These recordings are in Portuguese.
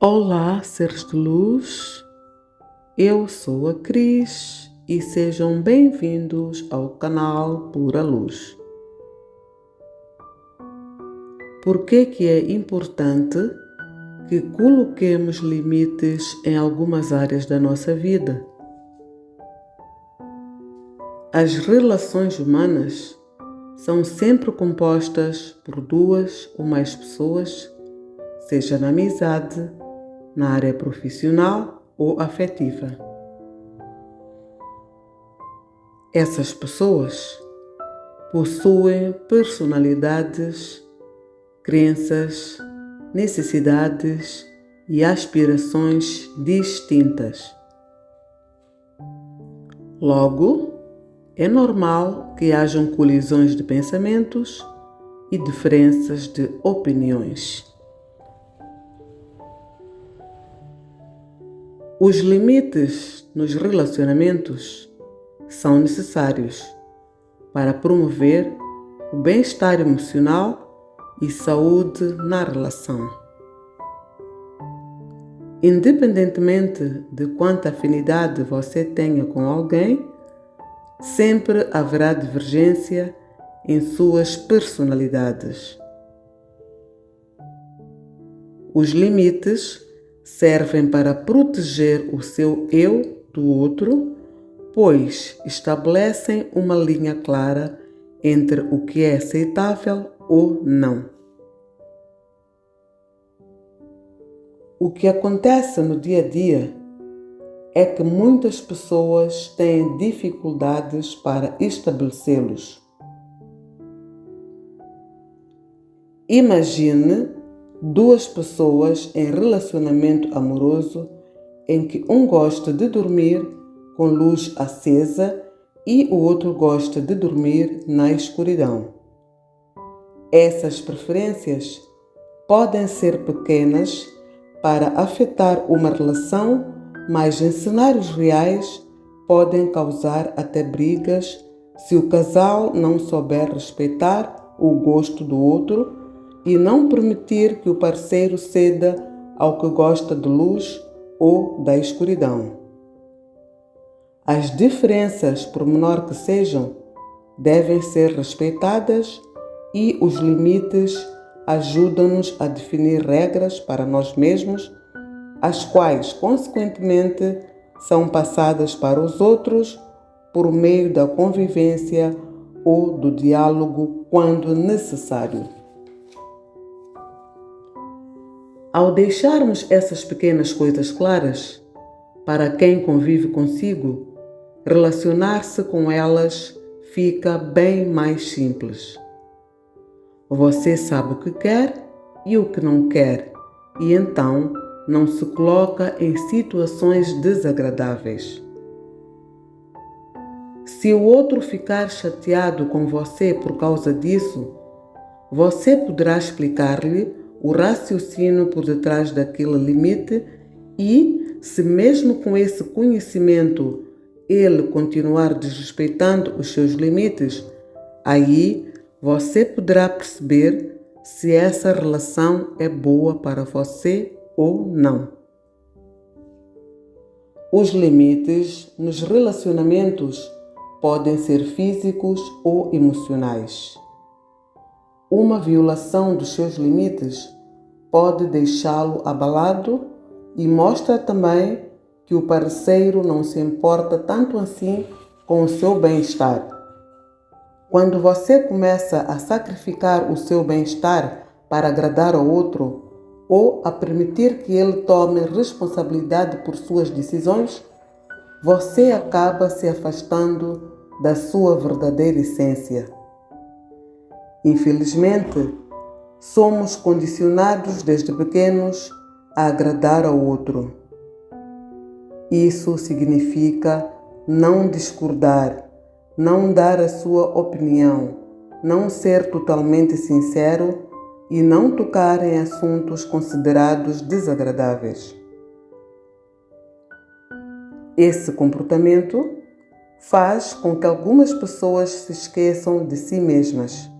Olá, seres de luz, eu sou a Cris e sejam bem-vindos ao canal Pura Luz. Por que é importante que coloquemos limites em algumas áreas da nossa vida? As relações humanas são sempre compostas por duas ou mais pessoas, seja na amizade, na área profissional ou afetiva. Essas pessoas possuem personalidades, crenças, necessidades e aspirações distintas. Logo, é normal que hajam colisões de pensamentos e diferenças de opiniões. Os limites nos relacionamentos são necessários para promover o bem-estar emocional e saúde na relação. Independentemente de quanta afinidade você tenha com alguém, sempre haverá divergência em suas personalidades. Os limites servem para proteger o seu eu do outro, pois estabelecem uma linha clara entre o que é aceitável ou não. O que acontece no dia a dia é que muitas pessoas têm dificuldades para estabelecê-los. Imagine duas pessoas em relacionamento amoroso em que um gosta de dormir com luz acesa e o outro gosta de dormir na escuridão. Essas preferências podem ser pequenas para afetar uma relação, mas em cenários reais podem causar até brigas se o casal não souber respeitar o gosto do outro e não permitir que o parceiro ceda ao que gosta de luz ou da escuridão. As diferenças, por menor que sejam, devem ser respeitadas e os limites ajudam-nos a definir regras para nós mesmos, as quais, consequentemente, são passadas para os outros por meio da convivência ou do diálogo quando necessário. Ao deixarmos essas pequenas coisas claras, para quem convive consigo, relacionar-se com elas fica bem mais simples. Você sabe o que quer e o que não quer, e então não se coloca em situações desagradáveis. Se o outro ficar chateado com você por causa disso, você poderá explicar-lhe o raciocínio por detrás daquele limite e, se mesmo com esse conhecimento ele continuar desrespeitando os seus limites, aí você poderá perceber se essa relação é boa para você ou não. Os limites nos relacionamentos podem ser físicos ou emocionais. Uma violação dos seus limites pode deixá-lo abalado e mostra também que o parceiro não se importa tanto assim com o seu bem-estar. Quando você começa a sacrificar o seu bem-estar para agradar ao outro ou a permitir que ele tome responsabilidade por suas decisões, você acaba se afastando da sua verdadeira essência. Infelizmente, somos condicionados desde pequenos a agradar ao outro. Isso significa não discordar, não dar a sua opinião, não ser totalmente sincero e não tocar em assuntos considerados desagradáveis. Esse comportamento faz com que algumas pessoas se esqueçam de si mesmas.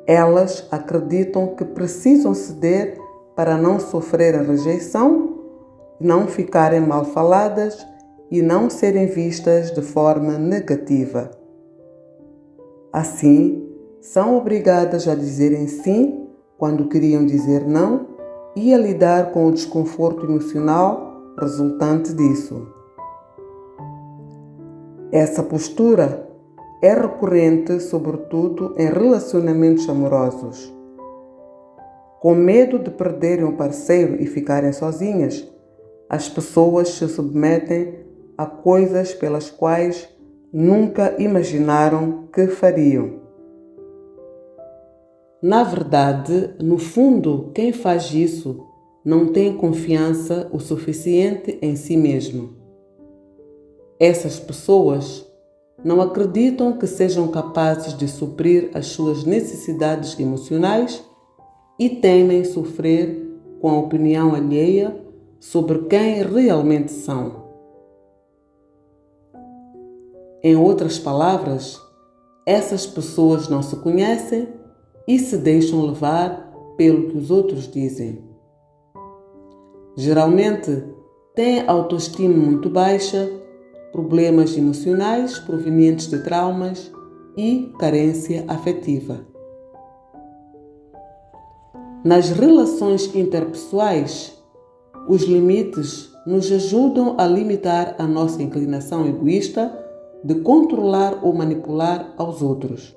Elas acreditam que precisam ceder para não sofrer a rejeição, não ficarem mal faladas e não serem vistas de forma negativa. Assim, são obrigadas a dizerem sim quando queriam dizer não e a lidar com o desconforto emocional resultante disso. Essa postura é recorrente, sobretudo em relacionamentos amorosos. Com medo de perderem o parceiro e ficarem sozinhas, as pessoas se submetem a coisas pelas quais nunca imaginaram que fariam. Na verdade, no fundo, quem faz isso não tem confiança o suficiente em si mesmo. Essas pessoas não acreditam que sejam capazes de suprir as suas necessidades emocionais e temem sofrer com a opinião alheia sobre quem realmente são. Em outras palavras, essas pessoas não se conhecem e se deixam levar pelo que os outros dizem. Geralmente, têm autoestima muito baixa, problemas emocionais provenientes de traumas e carência afetiva. Nas relações interpessoais, os limites nos ajudam a limitar a nossa inclinação egoísta de controlar ou manipular aos outros.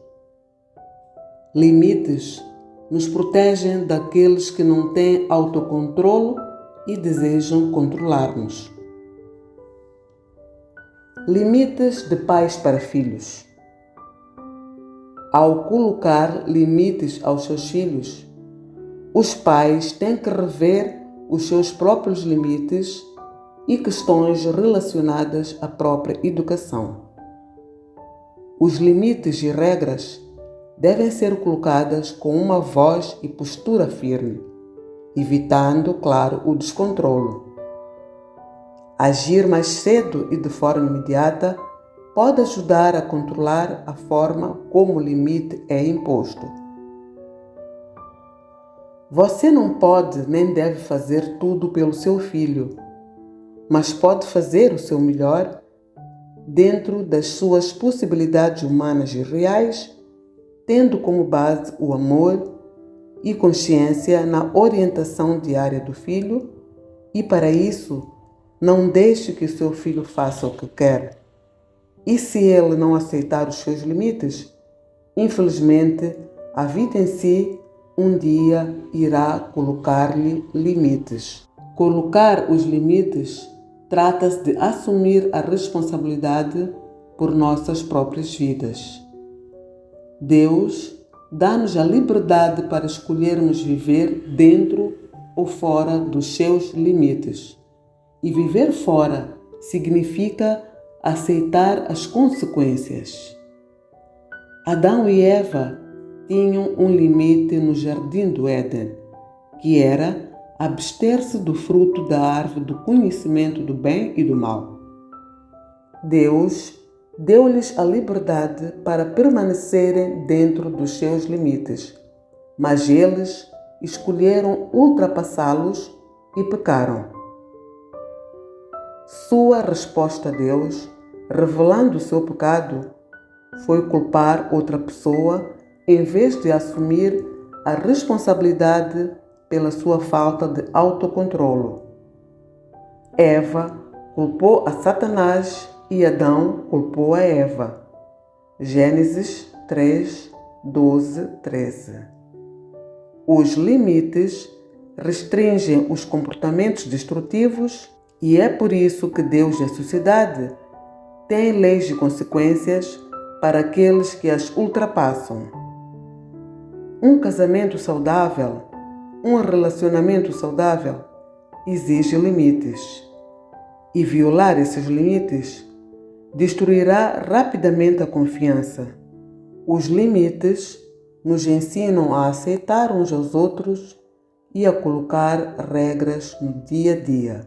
Limites nos protegem daqueles que não têm autocontrolo e desejam controlar-nos. Limites de pais para filhos. Ao colocar limites aos seus filhos, os pais têm que rever os seus próprios limites e questões relacionadas à própria educação. Os limites e regras devem ser colocadas com uma voz e postura firme, evitando, claro, o descontrolo. Agir mais cedo e de forma imediata pode ajudar a controlar a forma como o limite é imposto. Você não pode nem deve fazer tudo pelo seu filho, mas pode fazer o seu melhor dentro das suas possibilidades humanas e reais, tendo como base o amor e consciência na orientação diária do filho, e para isso, não deixe que o seu filho faça o que quer. E se ele não aceitar os seus limites, infelizmente, a vida em si um dia irá colocar-lhe limites. Colocar os limites trata-se de assumir a responsabilidade por nossas próprias vidas. Deus dá-nos a liberdade para escolhermos viver dentro ou fora dos seus limites. E viver fora significa aceitar as consequências. Adão e Eva tinham um limite no jardim do Éden, que era abster-se do fruto da árvore do conhecimento do bem e do mal. Deus deu-lhes a liberdade para permanecerem dentro dos seus limites, mas eles escolheram ultrapassá-los e pecaram. Sua resposta a Deus, revelando o seu pecado, foi culpar outra pessoa em vez de assumir a responsabilidade pela sua falta de autocontrolo. Eva culpou a Satanás e Adão culpou a Eva. Gênesis 3, 12, 13. Os limites restringem os comportamentos destrutivos e é por isso que Deus e a sociedade têm leis de consequências para aqueles que as ultrapassam. Um casamento saudável, um relacionamento saudável, exige limites. E violar esses limites destruirá rapidamente a confiança. Os limites nos ensinam a aceitar uns aos outros e a colocar regras no dia a dia.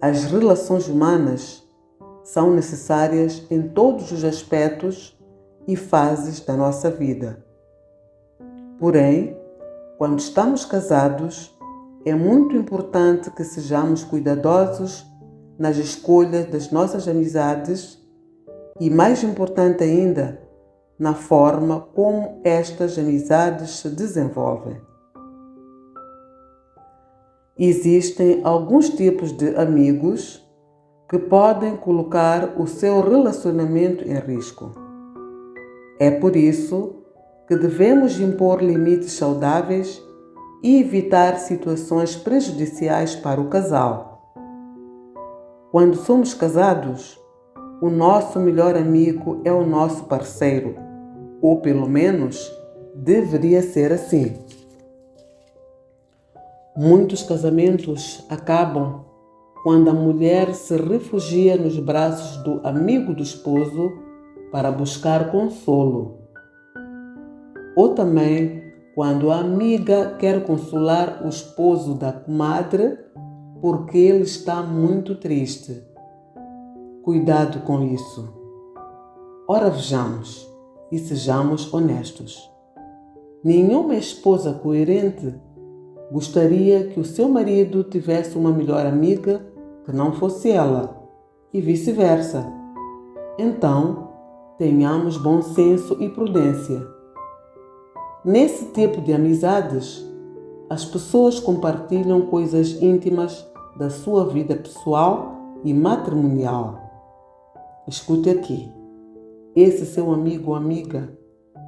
As relações humanas são necessárias em todos os aspectos e fases da nossa vida. Porém, Quando estamos casados, é muito importante que sejamos cuidadosos nas escolhas das nossas amizades e, mais importante ainda, na forma como estas amizades se desenvolvem. Existem alguns tipos de amigos que podem colocar o seu relacionamento em risco. É por isso que devemos impor limites saudáveis e evitar situações prejudiciais para o casal. Quando somos casados, o nosso melhor amigo é o nosso parceiro, ou pelo menos deveria ser assim. Muitos casamentos acabam quando a mulher se refugia nos braços do amigo do esposo para buscar consolo. Ou também quando a amiga quer consolar o esposo da comadre porque ele está muito triste. Cuidado com isso. Ora, vejamos e sejamos honestos. Nenhuma esposa coerente gostaria que o seu marido tivesse uma melhor amiga que não fosse ela, e vice-versa. Então, tenhamos bom senso e prudência. Nesse tipo de amizades, as pessoas compartilham coisas íntimas da sua vida pessoal e matrimonial. Escute aqui. Esse seu amigo ou amiga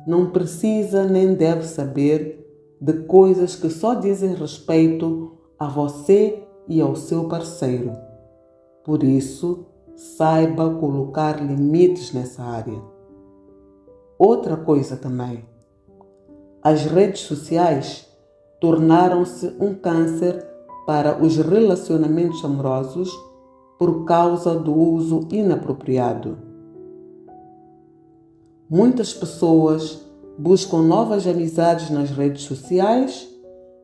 não precisa nem deve saber de coisas que só dizem respeito a você e ao seu parceiro. Por isso, saiba colocar limites nessa área. Outra coisa também. As redes sociais tornaram-se um câncer para os relacionamentos amorosos por causa do uso inapropriado. Muitas pessoas buscam novas amizades nas redes sociais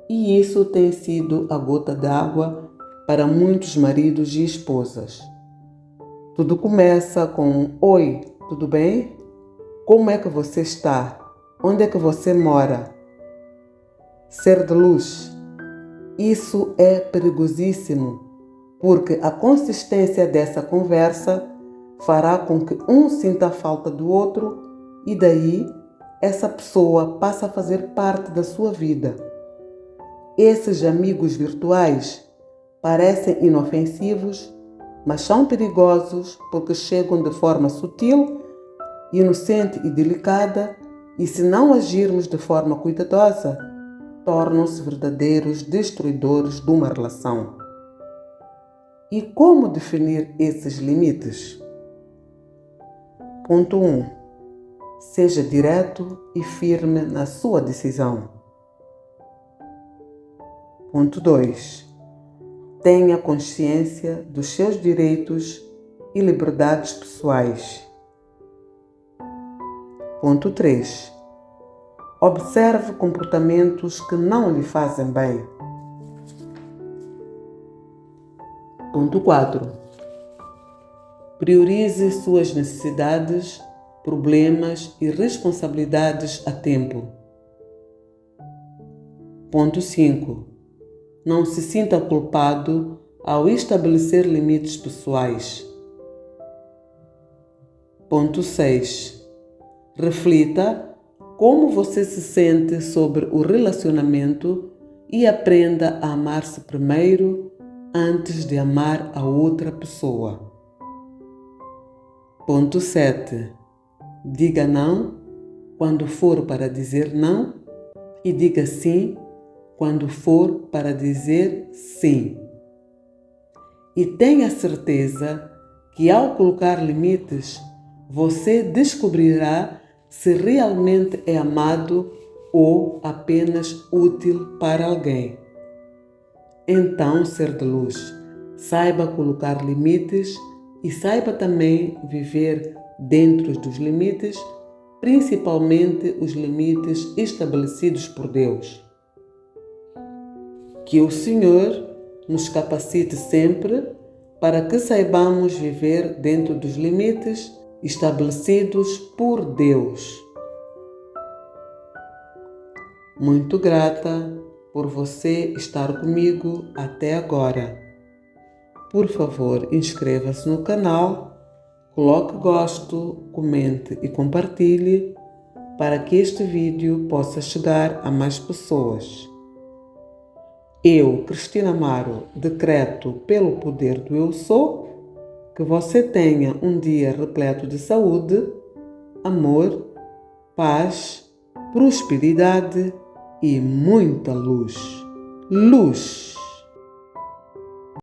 e isso tem sido a gota d'água para muitos maridos e esposas. Tudo começa com um oi, tudo bem? Como é que você está? Onde é que você mora? Ser de luz. Isso é perigosíssimo, porque a consistência dessa conversa fará com que um sinta a falta do outro e daí essa pessoa passa a fazer parte da sua vida. Esses amigos virtuais parecem inofensivos, mas são perigosos porque chegam de forma sutil, inocente e delicada e, se não agirmos de forma cuidadosa, tornam-se verdadeiros destruidores de uma relação. E como definir esses limites? Ponto 1. Seja direto e firme na sua decisão. Ponto 2. Tenha consciência dos seus direitos e liberdades pessoais. Ponto 3. Observe comportamentos que não lhe fazem bem. Ponto 4. Priorize suas necessidades, problemas e responsabilidades a tempo. Ponto 5. Não se sinta culpado ao estabelecer limites pessoais. Ponto 6. Reflita como você se sente sobre o relacionamento e aprenda a amar-se primeiro antes de amar a outra pessoa. Ponto 7. Diga não quando for para dizer não e diga sim quando for para dizer sim. E tenha certeza que ao colocar limites, você descobrirá se realmente é amado ou apenas útil para alguém. Então, ser de luz, saiba colocar limites e saiba também viver dentro dos limites, principalmente os limites estabelecidos por Deus. Que o Senhor nos capacite sempre para que saibamos viver dentro dos limites estabelecidos por Deus. Muito grata por você estar comigo até agora. Por favor, inscreva-se no canal, coloque gosto, comente e compartilhe para que este vídeo possa chegar a mais pessoas. Eu, Cristina Amaro, decreto pelo poder do Eu Sou que você tenha um dia repleto de saúde, amor, paz, prosperidade e muita luz. Luz!